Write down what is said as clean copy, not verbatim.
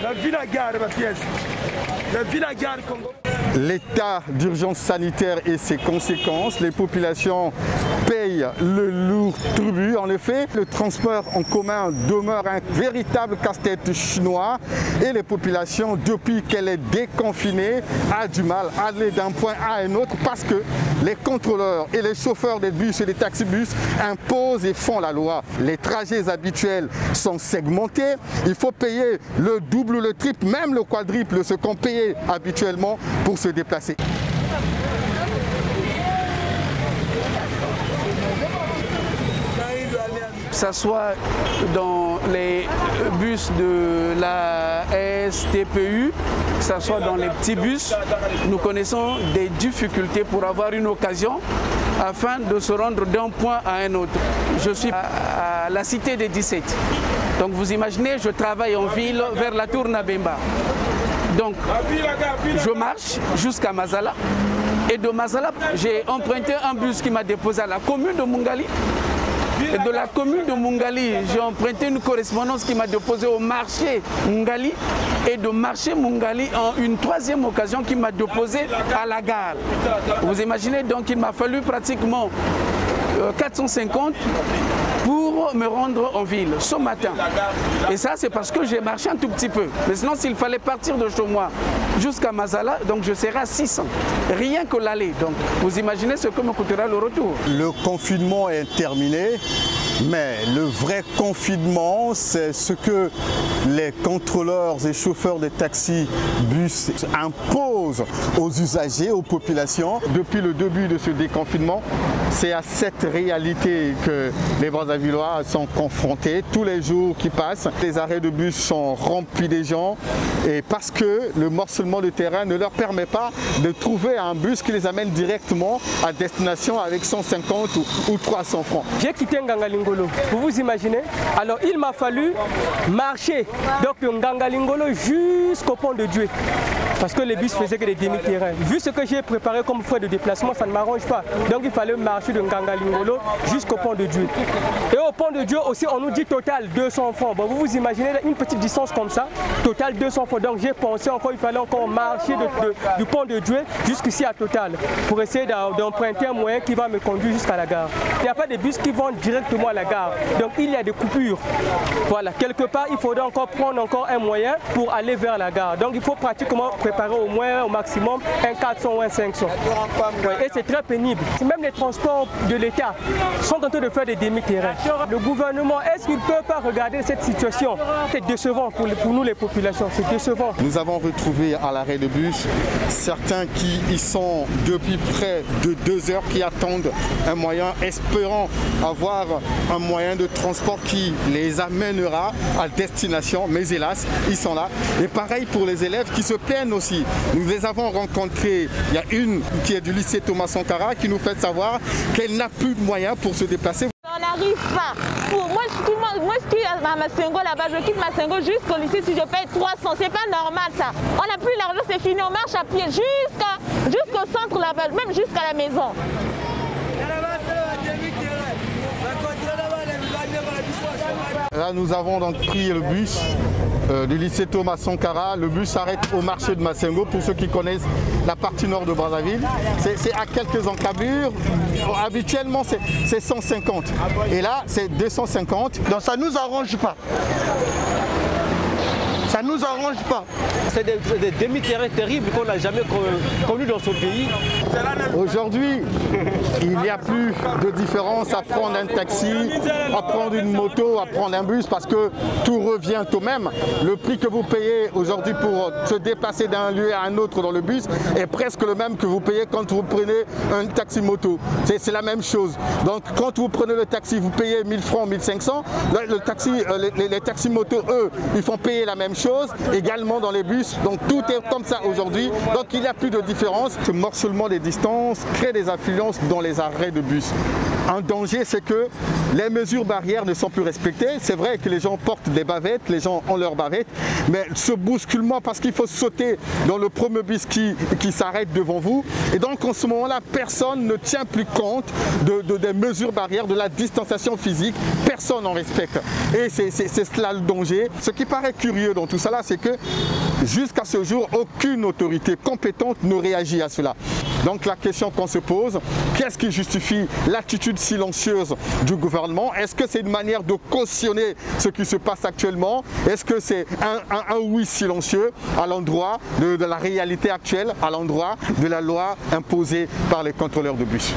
La ville à gare, ma pièce. La ville à gare, Congo. L'état d'urgence sanitaire et ses conséquences, les populations payent le lourd tribut. En effet, le transport en commun demeure un véritable casse-tête chinois et les populations, depuis qu'elle est déconfinée, a du mal à aller d'un point à un autre parce que les contrôleurs et les chauffeurs des bus et des taxibus imposent et font la loi. Les trajets habituels sont segmentés. Il faut payer le double ou le triple, même le quadruple, ce qu'on payait habituellement pour se déplacer. Que ce soit dans les bus de la STPU, que ce soit dans les petits bus, nous connaissons des difficultés pour avoir une occasion afin de se rendre d'un point à un autre. Je suis à la cité des 17. Donc vous imaginez, je travaille en ville vers la tour Nabemba. Donc je marche jusqu'à Mazala et de Mazala, j'ai emprunté un bus qui m'a déposé à la commune de Mungali. Et de la commune de Mungali, j'ai emprunté une correspondance qui m'a déposé au marché Mungali et de marché Mungali en une troisième occasion qui m'a déposé à la gare. Vous imaginez donc il m'a fallu pratiquement 450 pour me rendre en ville ce matin. Et ça c'est parce que j'ai marché un tout petit peu. Mais sinon s'il fallait partir de chez moi jusqu'à Mazala, donc je serai à 600. Rien que l'aller. Donc vous imaginez ce que me coûtera le retour. Le confinement est terminé. Mais le vrai confinement, c'est ce que les contrôleurs et chauffeurs des taxis bus imposent aux usagers, aux populations. Depuis le début de ce déconfinement, c'est à cette réalité que les Brazzavillois sont confrontés. Tous les jours qui passent, les arrêts de bus sont remplis de gens et parce que le morcellement de terrain ne leur permet pas de trouver un bus qui les amène directement à destination avec 150 ou 300 francs. J'ai quitté Ngangalingolo. Vous vous imaginez? Alors il m'a fallu marcher de Ngangalingolo jusqu'au pont de Dieu. Parce que les bus faisaient que des demi-terrains. Vu ce que j'ai préparé comme frais de déplacement, ça ne m'arrange pas. Donc il fallait marcher de Ngangalingolo jusqu'au pont de Dieu. Et au pont de Dieu aussi, on nous dit total 200 francs. Bon, vous vous imaginez une petite distance comme ça, total 200 francs. Donc j'ai pensé encore, il fallait encore marcher du pont de Dieu jusqu'ici à Total pour essayer d'emprunter un moyen qui va me conduire jusqu'à la gare. Il n'y a pas de bus qui vont directement à la gare. Donc il y a des coupures. Voilà, quelque part, il faudrait encore prendre un moyen pour aller vers la gare. Donc il faut pratiquement préparer au moins au maximum un 400 ou un 500. Ouais, et c'est très pénible. Même les transports de l'État sont en train de faire des demi-terrains. Le gouvernement, est-ce qu'il ne peut pas regarder cette situation? C'est décevant pour nous les populations, c'est décevant. Nous avons retrouvé à l'arrêt de bus certains qui y sont depuis près de 2 heures, qui attendent un moyen, espérant avoir un moyen de transport qui les amènera à destination, mais hélas, ils sont là. Et pareil pour les élèves qui se plaignent aussi. Nous les avons rencontrés, il y a une qui est du lycée Thomas Sankara qui nous fait savoir qu'elle n'a plus de moyens pour se déplacer. On n'arrive pas. Moi, je suis à Massengo là-bas, je quitte Massengo jusqu'au lycée, si je paye 300, c'est pas normal ça. On n'a plus l'argent, c'est fini, on marche à pied jusqu'au centre là-bas, même jusqu'à la maison. Là, nous avons donc pris le bus du lycée Thomas Sankara. Le bus s'arrête au marché de Massengo, pour ceux qui connaissent la partie nord de Brazzaville. C'est à quelques encablures. Habituellement, c'est 150. Et là, c'est 250. Donc ça ne nous arrange pas. Ça ne nous arrange pas. C'est des demi-terrains terribles qu'on n'a jamais connus dans ce pays. Aujourd'hui, il n'y a plus de différence à prendre un taxi, à prendre une moto, à prendre un bus, parce que tout revient au même. Le prix que vous payez aujourd'hui pour se déplacer d'un lieu à un autre dans le bus est presque le même que vous payez quand vous prenez un taxi moto. C'est la même chose. Donc quand vous prenez le taxi, vous payez 1000 francs, 1500. Les taxis motos, eux, ils font payer la même chose, également dans les bus. Donc tout est comme ça aujourd'hui. Donc il n'y a plus de différence. Ce morcellement des distances crée des affluences dans les arrêts de bus. Un danger, c'est que les mesures barrières ne sont plus respectées. C'est vrai que les gens portent des bavettes, les gens ont leurs bavettes, mais ce bousculement, parce qu'il faut sauter dans le premier bus qui s'arrête devant vous, et donc en ce moment-là, personne ne tient plus compte des mesures barrières, de la distanciation physique, personne n'en respecte. Et c'est cela le danger. Ce qui paraît curieux dans tout cela, c'est que jusqu'à ce jour, aucune autorité compétente ne réagit à cela. Donc la question qu'on se pose, qu'est-ce qui justifie l'attitude silencieuse du gouvernement? Est-ce que c'est une manière de cautionner ce qui se passe actuellement? Est-ce que c'est un oui silencieux à l'endroit de la réalité actuelle, à l'endroit de la loi imposée par les contrôleurs de bus?